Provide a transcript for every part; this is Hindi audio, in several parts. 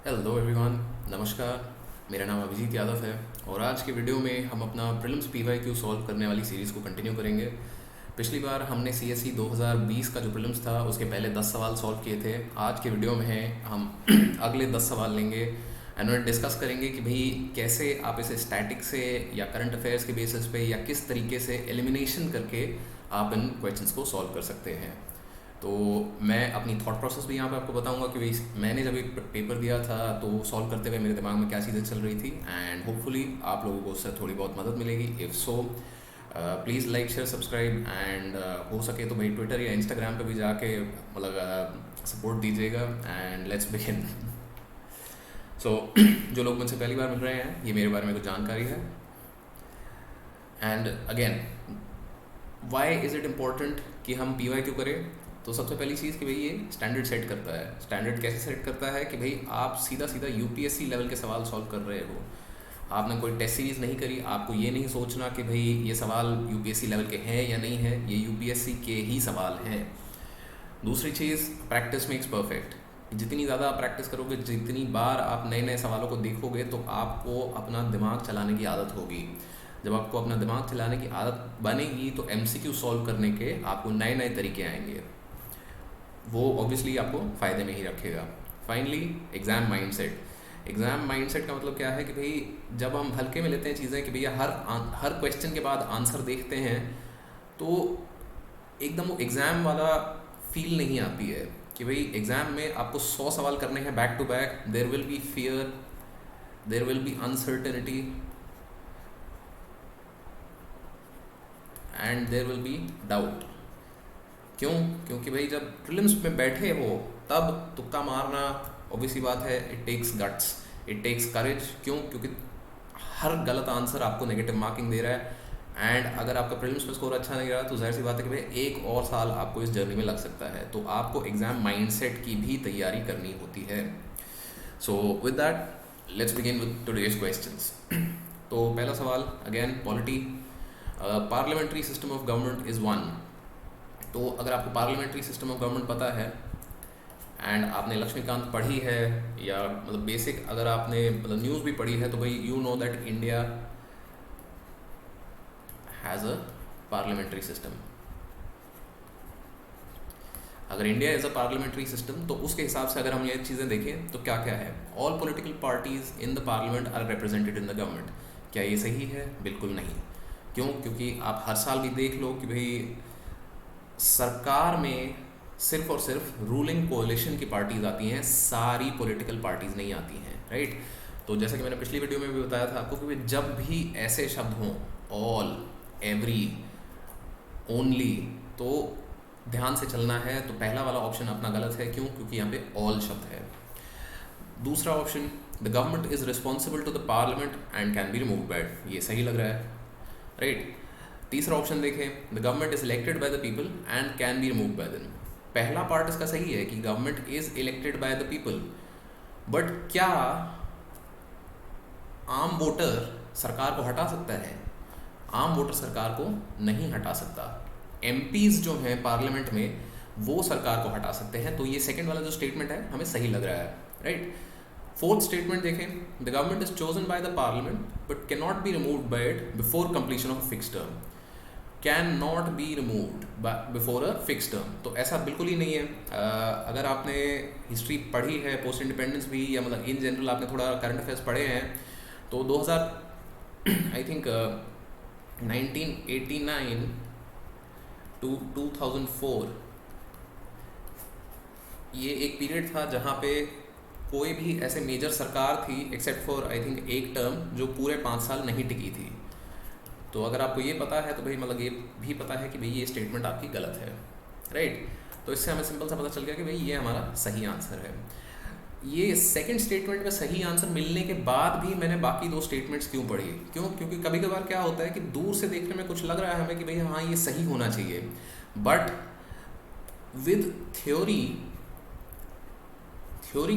हेलो एवरीवन, नमस्कार। मेरा नाम अभिजीत यादव है और आज के वीडियो में हम अपना प्रीलिम्स पीवाईक्यू सॉल्व करने वाली सीरीज़ को कंटिन्यू करेंगे। पिछली बार हमने सीएसई 2020 का जो प्रीलिम्स था उसके पहले 10 सवाल सॉल्व किए थे। आज के वीडियो में है हम अगले 10 सवाल लेंगे एंड उन्हें डिस्कस करेंगे कि भाई कैसे आप इसे स्टैटिक से या करंट अफेयर्स के बेसिस पे या किस तरीके से एलिमिनेशन करके आप इन क्वेश्चंस को सॉल्व कर सकते हैं। तो मैं अपनी थॉट प्रोसेस भी यहाँ पे आपको बताऊंगा कि भाई मैंने जब एक पेपर दिया था तो सॉल्व करते हुए मेरे दिमाग में क्या चीज़ें चल रही थी एंड होपफुली आप लोगों को उससे थोड़ी बहुत मदद मिलेगी। If so please like share subscribe and हो सके तो भाई ट्विटर या इंस्टाग्राम पे भी जाके मतलब सपोर्ट दीजिएगा एंड लेट्स बिगिन। सो जो लोग मुझसे पहली बार मिल रहे हैं, ये मेरे बारे में कुछ जानकारी है। And again, why is it important कि हम पीवाई क्यों करें? तो सबसे पहली चीज़ कि भाई ये स्टैंडर्ड सेट करता है। स्टैंडर्ड कैसे सेट करता है कि भाई आप सीधा सीधा यूपीएससी लेवल के सवाल सॉल्व कर रहे हो। आपने कोई टेस्ट सीरीज़ नहीं करी, आपको ये नहीं सोचना कि भाई ये सवाल यूपीएससी लेवल के हैं या नहीं है, ये यूपीएससी के ही सवाल हैं। दूसरी चीज़, प्रैक्टिस मेक्स परफेक्ट। जितनी ज़्यादा आप प्रैक्टिस करोगे, जितनी बार आप नए नए सवालों को देखोगे तो आपको अपना दिमाग चलाने की आदत होगी। जब आपको अपना दिमाग चलाने की आदत बनेगी तो एमसीक्यू सॉल्व करने के आपको नए नए तरीके आएंगे, वो ऑब्वियसली आपको फ़ायदे में ही रखेगा। Finally, exam mindset. Exam mindset का मतलब क्या है कि भाई जब हम हल्के में लेते हैं चीज़ें कि भैया हर क्वेश्चन के बाद आंसर देखते हैं तो एकदम वो एग्ज़ाम वाला फील नहीं आती है कि भाई एग्ज़ाम में आपको 100 सवाल करने हैं back to back. There will be fear, there will be uncertainty and there will be doubt. क्यों? क्योंकि भाई जब प्रीलिम्स में बैठे हो तब तुक्का मारना ऑब्वियसली बात है, it takes guts, it takes courage. क्यों? क्योंकि हर गलत आंसर आपको नेगेटिव मार्किंग दे रहा है एंड अगर आपका प्रीलिम्स में स्कोर अच्छा नहीं रहा तो जाहिर सी बात है कि भाई एक और साल आपको इस जर्नी में लग सकता है। तो आपको एग्ज़ाम माइंडसेट की भी तैयारी करनी होती है। So with that let's begin with today's questions. तो पहला सवाल, again polity. Parliamentary system of government is one. तो अगर आपको पार्लियामेंट्री सिस्टम ऑफ गवर्नमेंट पता है एंड आपने लक्ष्मीकांत पढ़ी है या मतलब बेसिक अगर आपने मतलब न्यूज़ भी पढ़ी है तो भाई you know that India has a parliamentary system. अगर India is a parliamentary system तो उसके हिसाब से अगर हम ये चीज़ें देखें तो क्या क्या है? All political parties in the parliament are represented in the government. क्या ये सही है? बिल्कुल नहीं। क्यों? क्योंकि आप हर साल भी देख लो कि भाई सरकार में सिर्फ और सिर्फ रूलिंग कोalition की पार्टीज आती हैं, सारी पॉलिटिकल पार्टीज नहीं आती हैं, राइट? तो जैसे कि मैंने पिछली वीडियो में भी बताया था आपको कि जब भी ऐसे शब्द हों, ऑल, एवरी, ओनली, तो ध्यान से चलना है। तो पहला वाला ऑप्शन अपना गलत है। क्यों? क्योंकि यहाँ पे ऑल शब्द है। दूसरा option, the government is responsible to the parliament and can be removed by, ये सही लग रहा है, राइट? तीसरा ऑप्शन देखें, the government is elected by the people and can be removed by them. पहला पार्ट इसका सही है कि government is elected by the people, but क्या आम वोटर सरकार को हटा सकता है? आम वोटर सरकार को नहीं हटा सकता। एमपीज जो हैं पार्लियामेंट में वो सरकार को हटा सकते हैं। तो ये सेकंड वाला जो स्टेटमेंट है हमें सही लग रहा है, राइट? फोर्थ स्टेटमेंट देखें, the government is chosen by the parliament but can not be removed bye it before completion of fix term. Can not be removed before a fix term, तो ऐसा बिल्कुल ही नहीं है। अगर आपने हिस्ट्री पढ़ी है, पोस्ट इंडिपेंडेंस भी, या मतलब इन जनरल आपने थोड़ा करंट अफेयर्स पढ़े हैं, तो 2000 आई थिंक 1989 टू 2004 ये एक पीरियड था जहाँ पे कोई भी ऐसे मेजर सरकार थी एक्सेप्ट फॉर आई थिंक एक टर्म जो पूरे 5 साल नहीं टिकी थी। तो अगर आपको ये पता है तो भाई मतलब ये भी पता है कि भाई ये स्टेटमेंट आपकी गलत है, राइट? तो इससे हमें सिंपल सा पता चल गया कि भाई ये हमारा सही आंसर है। ये सेकंड स्टेटमेंट में सही आंसर मिलने के बाद भी मैंने बाकी दो स्टेटमेंट्स क्यों पढ़ी? क्यों? क्योंकि कभी कभार क्या होता है कि दूर से देखने में कुछ लग रहा है हमें कि भाई हाँ ये सही होना चाहिए, बट विद थ्योरी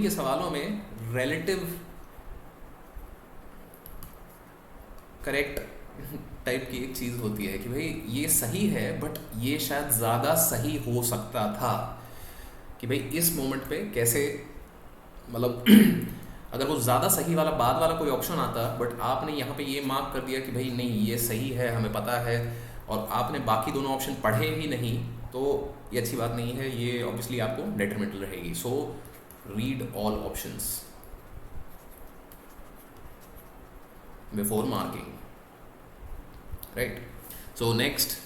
के सवालों में रिलेटिव करेक्ट टाइप की एक चीज़ होती है कि भाई ये सही है बट ये शायद ज़्यादा सही हो सकता था, कि भाई इस मोमेंट पे कैसे मतलब अगर वो ज़्यादा सही वाला बाद वाला कोई ऑप्शन आता, बट आपने यहाँ पे ये मार्क कर दिया कि भाई नहीं ये सही है, हमें पता है, और आपने बाकी दोनों ऑप्शन पढ़े ही नहीं, तो ये अच्छी बात नहीं है, ये ऑब्वियसली आपको डेट्रीमेंटल रहेगी. So read all options before marking. Right. So next,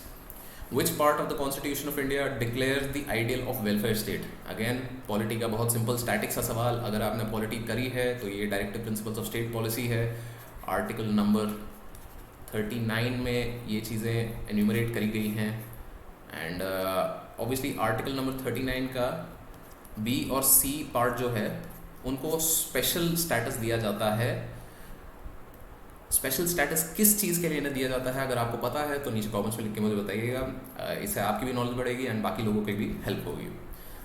which part of the Constitution of India declares the ideal of welfare state? Again, polity का बहुत सिंपल स्टैटिक सा सवाल. अगर आपने पॉलिटी करी है तो ये directive principles of state policy है. आर्टिकल नंबर 39 में ये चीज़ें एन्यूमरेट करी गई हैं. एंड ऑब्वियसली आर्टिकल नंबर 39 का बी और सी पार्ट जो है उनको स्पेशल स्टेटस दिया जाता है. स्पेशल स्टेटस किस चीज़ के लिए इन्हें दिया जाता है, अगर आपको पता है तो नीचे कमेंट्स में लिख के मुझे बताइएगा. इससे आपकी भी नॉलेज बढ़ेगी एंड बाकी लोगों की भी हेल्प होगी.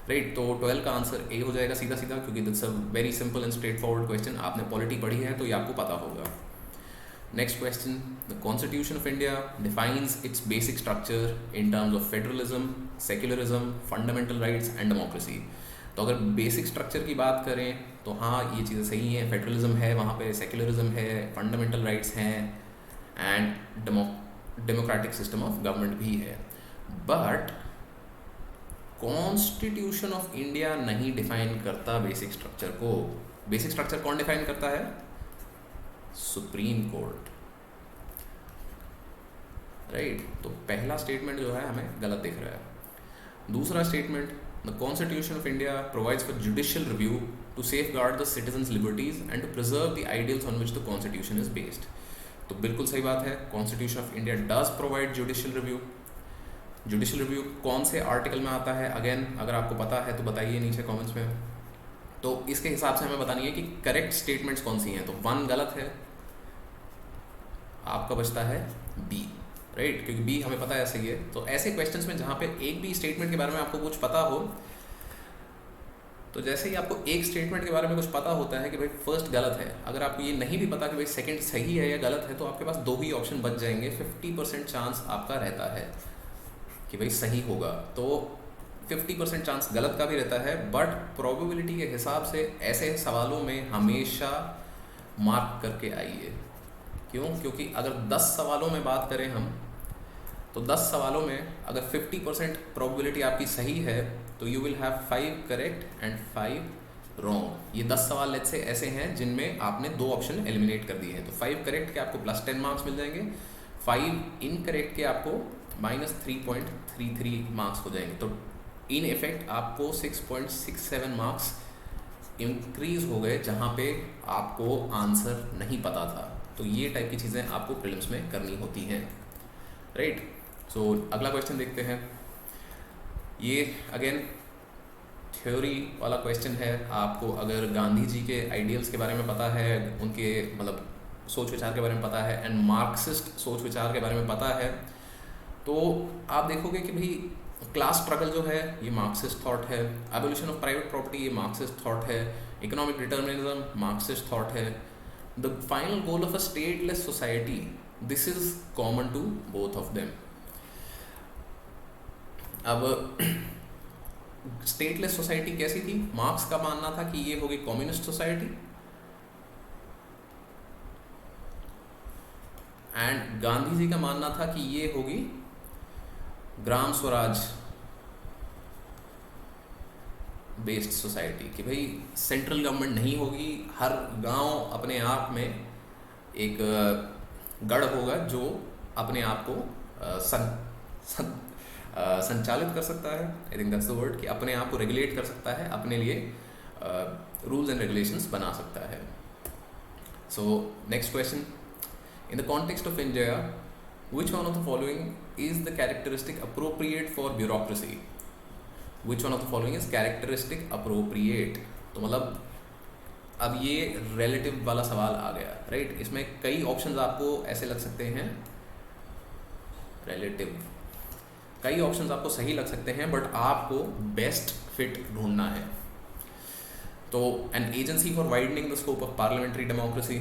राइट. तो 12 का आंसर ए हो जाएगा सीधा सीधा, क्योंकि that's a very simple and straightforward question. आपने पॉलिटी पढ़ी है तो ये आपको पता होगा. Next question, the constitution of India defines its basic structure in terms of federalism, secularism, fundamental rights and democracy. तो अगर बेसिक स्ट्रक्चर की बात करें तो हाँ ये चीज़ें सही हैं. फेडरलिज्म है वहाँ पे, सेक्युलरिज्म है, फंडामेंटल राइट्स हैं and democratic system of government भी है. बट कॉन्स्टिट्यूशन ऑफ इंडिया नहीं डिफाइन करता बेसिक स्ट्रक्चर को. बेसिक स्ट्रक्चर कौन डिफाइन करता है? Supreme court. राइट. तो पहला स्टेटमेंट जो है हमें गलत दिख रहा है. दूसरा statement, the Constitution of India provides for judicial review to safeguard the citizens' liberties and to preserve the ideals on which the Constitution is based. तो बिल्कुल सही बात है, Constitution of India does provide judicial review. Judicial review कौन से आर्टिकल में आता है? अगेन अगर आपको पता है तो बताइए नीचे कमेंट्स में. तो इसके हिसाब से हमें बतानी है कि करेक्ट स्टेटमेंट्स कौन सी हैं. तो 1 गलत है, आपका बचता है बी. राइट. क्योंकि बी हमें पता है सही है. तो ऐसे क्वेश्चंस में जहाँ पे एक भी स्टेटमेंट के बारे में आपको कुछ पता हो, तो जैसे ही आपको एक स्टेटमेंट के बारे में कुछ पता होता है कि भाई फर्स्ट गलत है, अगर आपको ये नहीं भी पता कि भाई सेकंड सही है या गलत है, तो आपके पास 2 ही ऑप्शन बच जाएंगे. 50% चांस आपका रहता है कि भाई सही होगा. तो 50% चांस गलत का भी रहता है. बट प्रोबेबिलिटी के हिसाब से ऐसे सवालों में हमेशा मार्क करके आइए. क्यों? क्योंकि अगर 10 सवालों में बात करें हम, तो 10 सवालों में अगर 50% प्रोबेबिलिटी आपकी सही है तो you will have 5 correct and 5 wrong. ये 10 सवाल लेट से ऐसे हैं जिनमें आपने 2 ऑप्शन एलिमिनेट कर दिए हैं. तो 5 करेक्ट के आपको +10 मार्क्स मिल जाएंगे, 5 इनकरेक्ट के आपको -3.33 मार्क्स हो जाएंगे. तो इन इफेक्ट आपको 6.67 मार्क्स इंक्रीज हो गए जहाँ पे आपको आंसर नहीं पता था. तो ये टाइप की चीज़ें आपको प्रीलिम्स में करनी होती हैं. राइट. सो अगला क्वेश्चन देखते हैं. ये अगेन थ्योरी वाला क्वेश्चन है. आपको अगर गांधी जी के आइडियल्स के बारे में पता है, उनके मतलब सोच विचार के बारे में पता है, एंड मार्क्सिस्ट सोच विचार के बारे में पता है, तो आप देखोगे कि भाई क्लास स्ट्रगल जो है ये मार्क्सिस्ट थॉट है, एबोलिशन ऑफ प्राइवेट प्रॉपर्टी ये मार्क्सिस्ट थॉट है, इकोनॉमिक डिटर्मिनिज्म मार्क्सिस्ट थॉट है, the final goal of a stateless society, this is common to both of them. अब स्टेटलेस सोसाइटी कैसी थी? मार्क्स का मानना था कि ये होगी communist society, and Gandhi ji का मानना था कि ये होगी ग्राम स्वराज बेस्ड सोसाइटी, कि भाई सेंट्रल गवर्नमेंट नहीं होगी, हर गांव अपने आप में एक गढ़ होगा जो अपने आप को संचालित कर सकता है. I think that's the word, कि अपने आप को रेगुलेट कर सकता है, अपने लिए रूल्स एंड रेगुलेशंस बना सकता है. So next question, in the context of India which one of the following is the characteristic appropriate for bureaucracy? Which one of the following is characteristic appropriate? तो मतलब अब ये relative वाला सवाल आ गया. राइट. इसमें कई ऑप्शंस आपको ऐसे लग सकते हैं, relative कई ऑप्शंस आपको सही लग सकते हैं, बट आपको बेस्ट फिट ढूंढना है. तो an agency for widening the scope of parliamentary democracy,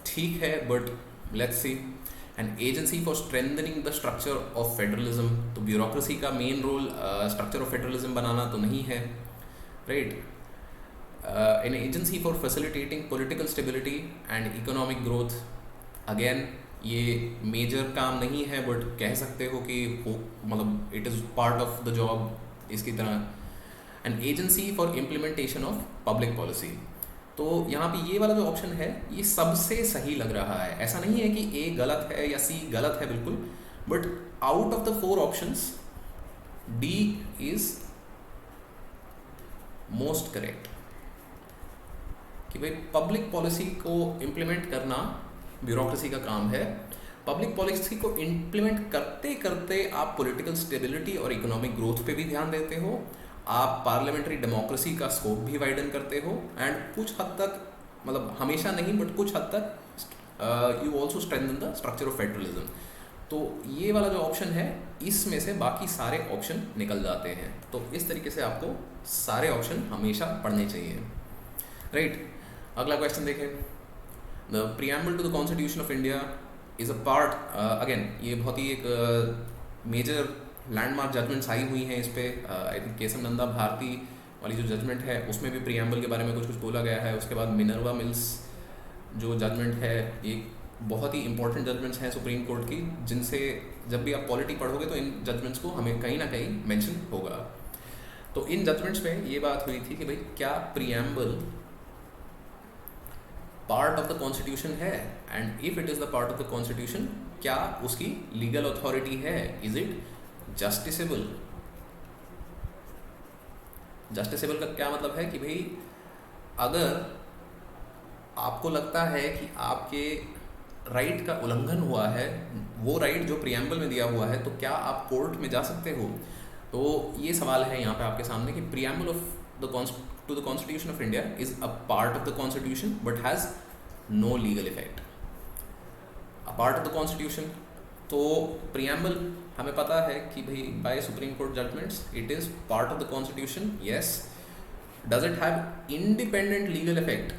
ठीक है, but let's see. An agency for strengthening the structure of federalism, तो ब्यूरोक्रेसी का main role structure of federalism बनाना तो नहीं है. Right. An agency for facilitating political stability and economic growth. Again ये मेजर काम नहीं है बट कह सकते हो कि हो, मतलब it is part of the job इसकी तरह। N agency for implementation of public policy. तो यहाँ पे ये वाला जो ऑप्शन है ये सबसे सही लग रहा है। ऐसा नहीं है कि ए गलत है या सी गलत है बिल्कुल, but out of the 4 options D is most correct. कि भाई पब्लिक पॉलिसी को इम्प्लीमेंट करना ब्यूरोक्रेसी का काम है। पब्लिक पॉलिसी को इम्प्लीमेंट करते करते आप पॉलिटिकल स्टेबिलिटी और इकोनॉमिक ग्रोथ पे भी ध्यान देते हो, आप पार्लियामेंट्री डेमोक्रेसी का स्कोप भी वाइडन करते हो, एंड कुछ हद तक, मतलब हमेशा नहीं बट कुछ हद तक you also strengthen the structure of federalism. तो ये वाला जो ऑप्शन है इसमें से बाकी सारे ऑप्शन निकल जाते हैं। तो इस तरीके से आपको सारे ऑप्शन हमेशा पढ़ने चाहिए, राइट। अगला क्वेश्चन देखें। The preamble to the constitution of India is a part, again ये बहुत ही एक मेजर लैंडमार्क जजमेंट्स आई हुई हैं इस पर। आई थिंक केशव नंदा भारती वाली जो जजमेंट है उसमें भी प्रीएम्बल के बारे में कुछ कुछ बोला गया है। उसके बाद मिनर्वा मिल्स जो जजमेंट है, ये बहुत ही इंपॉर्टेंट जजमेंट्स हैं सुप्रीम कोर्ट की, जिनसे जब भी आप पॉलिटी पढ़ोगे तो इन जजमेंट्स को हमें कहीं ना कहीं मेंशन होगा। तो इन जजमेंट्स में ये बात हुई थी कि भाई क्या preamble part of the constitution है, and if it is the part of the constitution क्या उसकी लीगल अथॉरिटी है, इज इट जस्टिसेबल। जस्टिसेबल का क्या मतलब है कि भाई अगर आपको लगता है कि आपके राइट का उल्लंघन हुआ है, वो राइट जो प्रीएम्बल में दिया हुआ है, तो क्या आप कोर्ट में जा सकते हो। तो ये सवाल है यहाँ पे आपके सामने कि preamble of the to the Constitution of India is a part of the Constitution but has no legal effect. A part of the Constitution, तो preamble हमें पता है कि भाई by Supreme Court judgments it is part of the Constitution, yes. Does it have independent legal effect?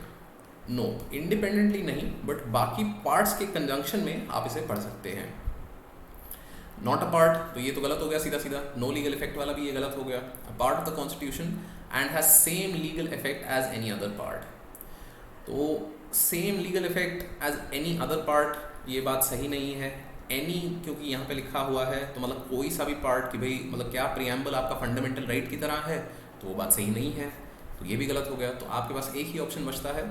No, independently नहीं, but बाकी parts के conjunction में आप इसे पढ़ सकते हैं। Not a part, तो ये तो गलत हो गया सीधा सीधा, no legal effect वाला भी ये गलत हो गया। A part of the Constitution and has same legal effect as any other part। तो same legal effect as any other part ये बात सही नहीं है। any क्योंकि यहाँ पे लिखा हुआ है तो मतलब कोई सा भी पार्ट कि भाई मतलब क्या प्रीएम्बल आपका फंडामेंटल राइट की तरह है, तो वो बात सही नहीं है, तो ये भी गलत हो गया। तो आपके पास एक ही ऑप्शन बचता है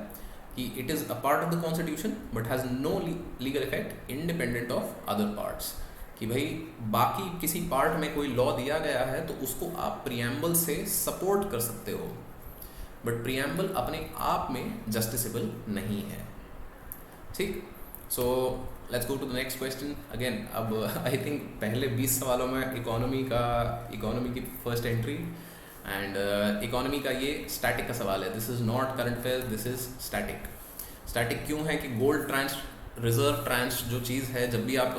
कि it is a part of the constitution but has no legal effect independent of other parts. कि भाई बाकी किसी पार्ट में कोई लॉ दिया गया है तो उसको आप प्रीएम्बल से सपोर्ट कर सकते हो, बट प्रीएम्बल अपने आप में जस्टिसेबल नहीं है, ठीक। So let's go to the next question again. अब आई थिंक पहले 20 सवालों में इकोनॉमी की फर्स्ट एंट्री, एंड इकोनॉमी का ये स्टैटिक का सवाल है। This is not current affairs, this is static. Static क्यों है कि गोल्ड ट्रांस रिजर्व ट्रांस जो चीज़ है, जब भी आप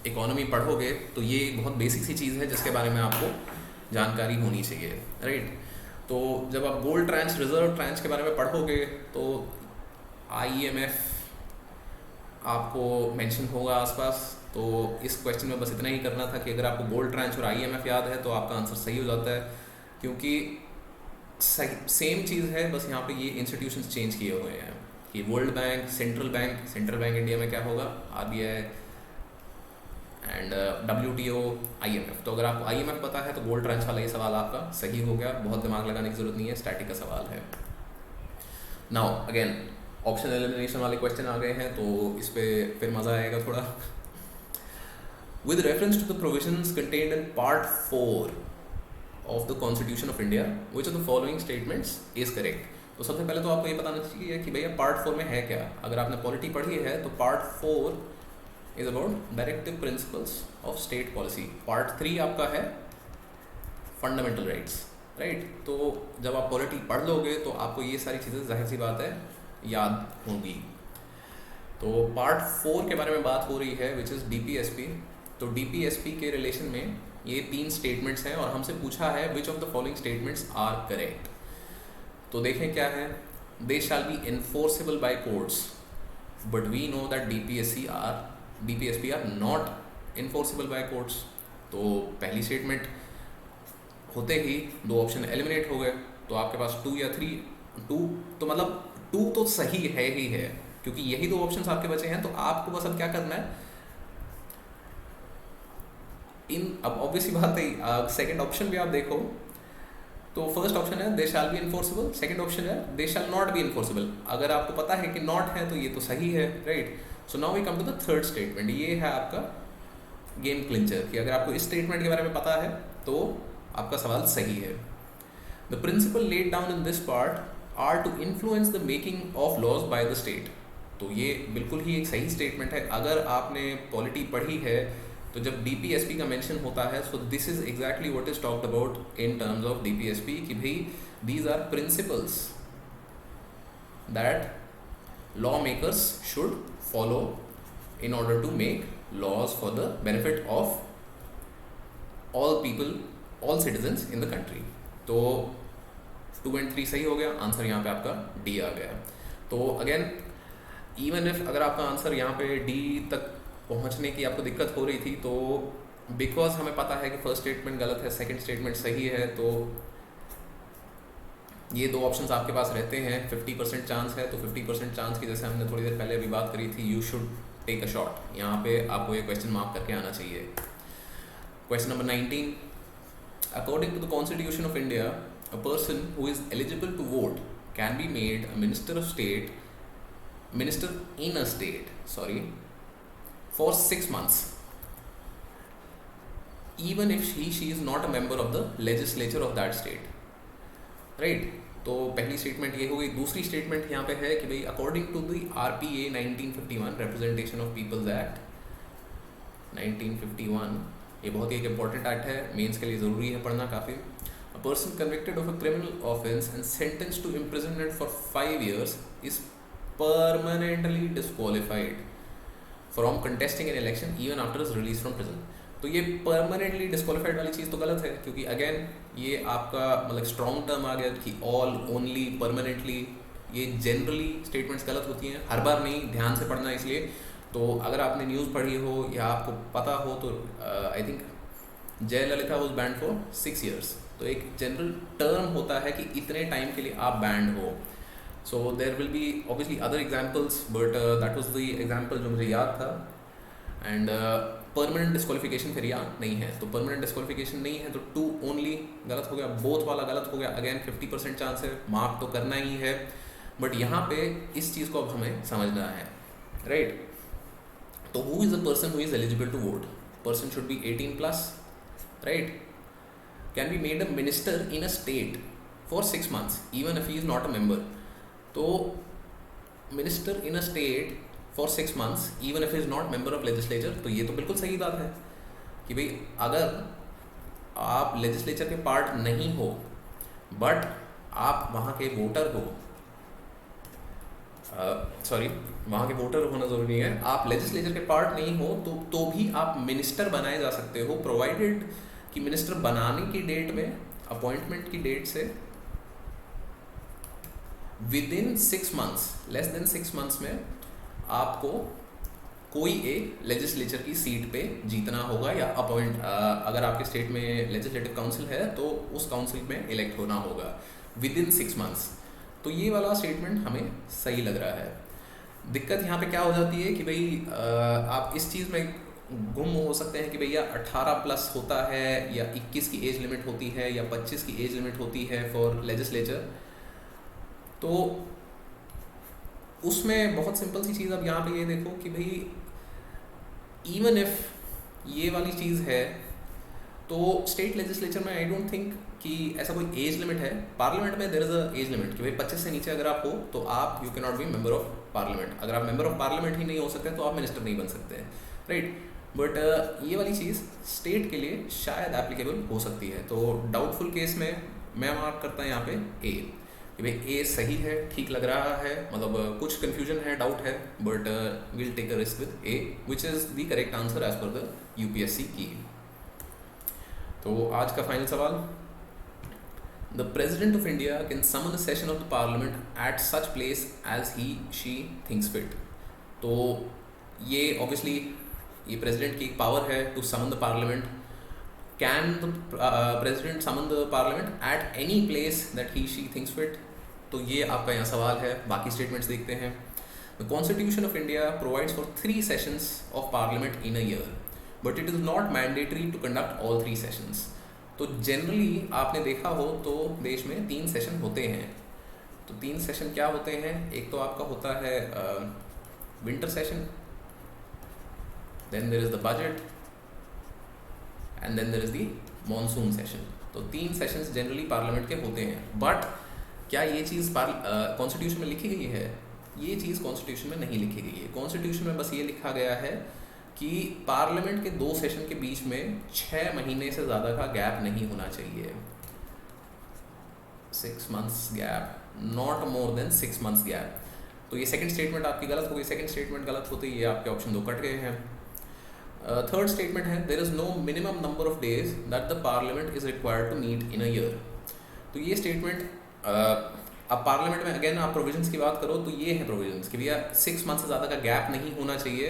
इकोनॉमी पढ़ोगे तो ये बहुत बेसिक सी चीज़ है जिसके बारे में आपको जानकारी होनी चाहिए, राइट। तो जब आप गोल्ड ट्रांस रिजर्व ट्रांस के बारे में पढ़ोगे तो IMF आपको मेंशन होगा आसपास। तो इस क्वेश्चन में बस इतना ही करना था कि अगर आपको गोल्ड ट्रांस और IMF याद है तो आपका आंसर सही हो जाता है, क्योंकि सेम चीज़ है, बस यहाँ पे ये इंस्टीट्यूशंस चेंज किए हुए हैं कि world bank, central bank India में क्या होगा, RBI, एंड WTO, IMF। तो अगर आपको IMF पता है तो गोल्ड ट्रांस वाला ये सवाल आपका सही हो गया, बहुत दिमाग लगाने की जरूरत नहीं है, स्टैटिक का सवाल है। नाउ अगेन ऑप्शन एलिमिनेशन वाले क्वेश्चन आ गए हैं तो इस पर फिर मज़ा आएगा थोड़ा। With reference to the provisions contained in part 4 of the constitution of India which of the following statements is correct. तो सबसे पहले तो आपको ये बताना चाहिए कि भैया पार्ट 4 में है क्या। अगर आपने पॉलिटी पढ़ी है तो part 4 is about directive principles of state policy. Part 3 आपका है फंडामेंटल राइट्स, राइट। तो जब आप पॉलिटी पढ़ लोगे तो आपको ये सारी चीज़ें जाहिर सी बात है याद होंगी। तो पार्ट 4 के बारे में बात हो रही है विच इज़ DPSP। तो DPSP के रिलेशन में ये 3 स्टेटमेंट्स हैं और हमसे पूछा है which of the following statements are correct. तो देखें क्या है, they shall be enforceable by courts, but we know that DPSP are not enforceable by courts. तो पहली स्टेटमेंट होते ही 2 ऑप्शन एलिमिनेट हो गए, तो आपके पास 2 या 3 टू तो मतलब टू तो सही है ही है, क्योंकि यही दो ऑप्शंस आपके बचे हैं, तो आपको बस अब क्या करना है अब ऑब्वियसली बात है सेकंड ऑप्शन भी आप देखो तो फर्स्ट ऑप्शन है they shall be enforceable, second option है they shall not be enforceable. अगर आपको पता है कि नॉट है तो ये तो सही है, right. So now we come to the third statement, ये है आपका गेम क्लिंचर कि अगर आपको इस स्टेटमेंट के बारे में पता है तो आपका सवाल सही है। The principle laid down in this part are to influence the making of laws by the state. तो ये बिल्कुल ही एक सही स्टेटमेंट है। अगर आपने पॉलिटी पढ़ी है तो जब डीपीएसपी का मेंशन होता है, so this is exactly what is talked about in terms of DPSP कि भाई these are principles that law makers should follow in order to make laws for the benefit of all people, all citizens in the country. तो 2 and 3 सही हो गया, आंसर यहाँ पे आपका डी आ गया। तो अगेन इवन इफ अगर आपका आंसर यहाँ पे डी तक पहुँचने की आपको दिक्कत हो रही थी, तो बिकॉज हमें पता है कि फर्स्ट स्टेटमेंट गलत है, सेकंड स्टेटमेंट सही है, तो ये दो ऑप्शंस आपके पास रहते हैं। 50% चांस है, तो 50% चांस की जैसे हमने थोड़ी देर पहले अभी बात करी थी, you should take a shot. यहाँ पे आपको ये क्वेश्चन मार्क करके आना चाहिए। Question number 19, according to the constitution of India a person who is eligible to vote can be made a minister in a state for 6 months even if she is not a member of the legislature of that state, right। तो पहली स्टेटमेंट ये हो गई। दूसरी स्टेटमेंट यहाँ पे है कि भाई according to the RPA 1951 representation of people's act 1951, ये बहुत ही एक इम्पॉर्टेंट एक्ट है, मेंस के लिए ज़रूरी है पढ़ना काफ़ी। A person convicted of a criminal offence and sentenced to imprisonment for 5 years is permanently disqualified from contesting an election even after his release from prison। तो ये permanently disqualified वाली चीज़ तो गलत है, क्योंकि अगेन ये आपका मतलब स्ट्रॉन्ग टर्म आ गया कि ऑल, ओनली, परमानेंटली, ये जनरली स्टेटमेंट्स गलत होती हैं, हर बार नहीं, ध्यान से पढ़ना। इसलिए तो अगर आपने न्यूज़ पढ़ी हो या आपको पता हो तो I think Jayalalithaa was band for 6 years। तो एक जनरल टर्म होता है कि इतने टाइम के लिए आप बैंड हो। So there will be obviously other examples, but that was the example जो मुझे याद था। एंड परमानेंट डिस्क्वालिफिकेशन फिर यहाँ नहीं है, तो परमानेंट डिस्क्वालिफिकेशन नहीं है तो 2 ओनली गलत हो गया, बोथ वाला गलत हो गया। अगेन 50% चांस है, मार्क तो करना ही है, बट यहाँ पे इस चीज़ को अब हमें समझना है, राइट। तो who is a person who is eligible to vote? Person should be 18+, right. Can be made a minister in a state for 6 months even if he is not a member। तो minister in a state for 6 months even if he is not member of legislature, तो ये तो बिल्कुल सही बात है कि भाई अगर आप लेजिस्लेचर के पार्ट नहीं हो बट आप वहाँ के वोटर हो, वहाँ के वोटर होना ज़रूरी है, आप लेजिस्लेचर के पार्ट नहीं हो तो भी आप मिनिस्टर बनाए जा सकते हो, प्रोवाइडेड कि मिनिस्टर बनाने की डेट में, अपॉइंटमेंट की डेट से with in 6 months, less than 6 months में आपको कोई एक लेजिस्लेचर की सीट पे जीतना होगा या अपॉइंट, अगर आपके स्टेट में लेजिस्लेटिव काउंसिल है तो उस काउंसिल में इलेक्ट होना होगा विद इन 6 months। तो ये वाला स्टेटमेंट हमें सही लग रहा है। दिक्कत यहाँ पे क्या हो जाती है कि भाई आप इस चीज़ में गुम हो सकते हैं कि भैया 18+ होता है या 21 की एज लिमिट होती है या 25 की एज लिमिट होती है फॉर लेजिस्लेचर। तो उसमें बहुत सिंपल सी चीज़, अब यहाँ पे ये देखो कि भाई इवन इफ ये वाली चीज़ है तो स्टेट लेजिस्लेचर में आई डोंट थिंक कि ऐसा कोई एज लिमिट है। पार्लियामेंट में there is a age limit कि भाई 25 से नीचे अगर आप हो तो आप you can not be member of parliament. अगर आप मेंबर ऑफ पार्लियामेंट ही नहीं हो सकते तो आप मिनिस्टर नहीं बन सकते, राइट। बट ये वाली चीज़ स्टेट के लिए शायद एप्लीकेबल हो सकती है। तो डाउटफुल केस में मैं मार्क करता हूँ यहाँ पे ए कि भाई ए सही है, ठीक लग रहा है, मतलब कुछ कन्फ्यूजन है, डाउट है, but will take a risk with a which is the correct answer as per the UPSC की। तो आज का फाइनल सवाल, the president of India can summon the session of the parliament at such place as he she thinks fit. तो ये ऑब्वियसली ये प्रेसिडेंट की एक पावर है to summon the parliament. Can the president summon the parliament at any place that he she thinks fit? तो ये आपका यहाँ सवाल है। बाकी स्टेटमेंट्स देखते हैं। The constitution of India provides for 3 sessions of parliament in a year, but it is not mandatory to conduct all 3 sessions. तो जनरली आपने देखा हो तो देश में 3 सेशन होते हैं। तो 3 सेशन क्या होते हैं? एक तो आपका होता है winter session, then there is the budget, and then there is the monsoon session. तो 3 सेशंस जनरली पार्लियामेंट के होते हैं। बट क्या ये चीज़ कॉन्स्टिट्यूशन में लिखी गई है? ये चीज़ कॉन्स्टिट्यूशन में नहीं लिखी गई है। कॉन्स्टिट्यूशन में बस ये लिखा गया है कि पार्लियामेंट के 2 सेशन के बीच में 6 महीने से ज़्यादा का गैप नहीं होना चाहिए। 6 months gap, not more than 6 months gap. तो ये सेकंड स्टेटमेंट आपकी गलत हो गई। सेकंड स्टेटमेंट गलत होते ही ये आपके ऑप्शन 2 कट गए हैं। थर्ड स्टेटमेंट है there is no minimum number of days that the parliament is required to meet in a year. तो ये स्टेटमेंट अब पार्लियामेंट में अगेन आप प्रोविजंस की बात करो तो ये है प्रोविजंस कि भैया 6 months से ज़्यादा का गैप नहीं होना चाहिए,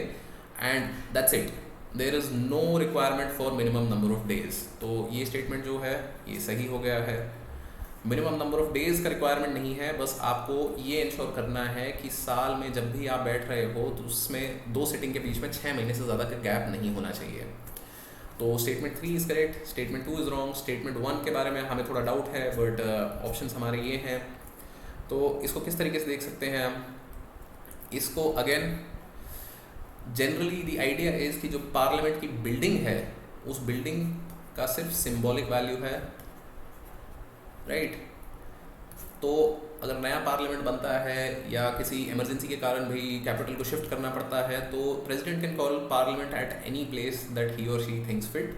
and that's it. There is no requirement for minimum number of days. तो ये स्टेटमेंट जो है ये सही हो गया है। मिनिमम नंबर ऑफ डेज़ का रिक्वायरमेंट नहीं है, बस आपको ये इंश्योर करना है कि साल में जब भी आप बैठ रहे हो तो उसमें 2 सिटिंग के बीच में 6 महीने से ज़्यादा का गैप नहीं होना चाहिए। तो statement 3 is correct, statement 2 is wrong. Statement 1 के बारे में हमें थोड़ा डाउट है, बट ऑप्शंस हमारे ये हैं। तो इसको किस तरीके से देख सकते हैं हम? इसको again generally the idea is कि जो पार्लियामेंट की बिल्डिंग है उस बिल्डिंग का सिर्फ सिंबॉलिक वैल्यू है, राइट। तो अगर नया पार्लियामेंट बनता है या किसी इमरजेंसी के कारण भी कैपिटल को शिफ्ट करना पड़ता है तो president can call parliament at any place that he or she thinks fit.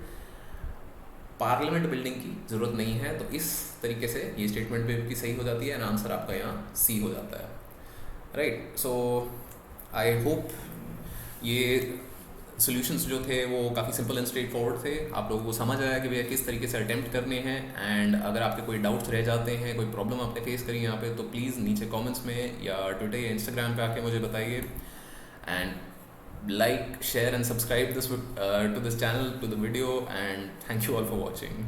Parliament building की ज़रूरत नहीं है। तो इस तरीके से ये स्टेटमेंट भी सही हो जाती है एंड आंसर आपका यहाँ सी हो जाता है, राइट। सो आई होप ये सॉल्यूशंस जो थे वो काफ़ी सिंपल एंड स्ट्रेट फॉरवर्ड थे। आप लोगों को समझ आया कि भैया किस तरीके से अटेम्प्ट करने हैं। एंड अगर आपके कोई डाउट्स रह जाते हैं, कोई प्रॉब्लम आपने फेस करी यहाँ पे, तो प्लीज़ नीचे कमेंट्स में या ट्विटर या इंस्टाग्राम पे आके मुझे बताइए। And like, share and subscribe this to this channel, to the video, and thank you all for watching.